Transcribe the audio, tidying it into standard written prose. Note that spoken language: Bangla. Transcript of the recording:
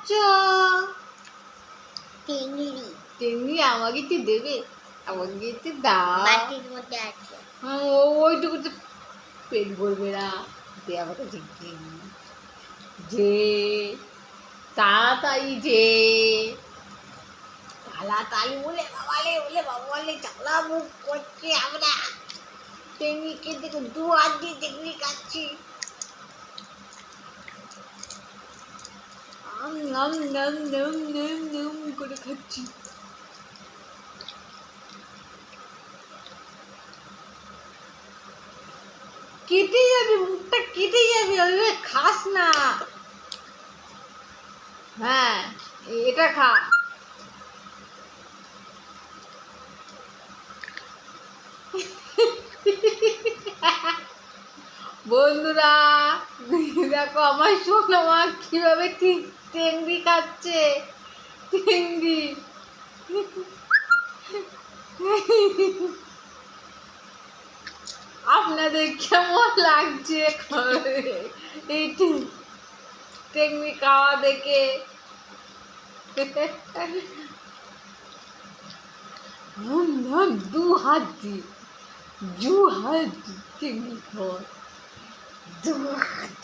খাচ্ছ? চিংড়ি। চিংড়ি আমাকে একটু দেবে? আমাকে একটু দাও। বাটির মধ্যে আছে। ওইটুকু তো পেট ভরবে না। দে আমাকে চিংড়ি। যে তাড়াতাড়ি যে তাড়াতাড়ি বলে বাবালে চালা মুখ করছে আমরা। চিংড়িকে দেখো 2 হাত দিয়ে চিংড়ি খাচ্ছি। নাম নাম নাম নাম নাম করে খাচ্ছি। কেটে যাবে, মুখটা কেটে যাবে, ওইভাবে খাস না। হ্যাঁ, এটা খা। বন্ধুরা দেখো আমার সোনা মা কিভাবে ঠিক চিংড়ি খাচ্ছে। চিংড়ি আপনাদের কেমন লাগছে এই চিংড়ি খাওয়া দেখে? দু হাত দিয়ে চিংড়ি খাওয়া। 2 হাত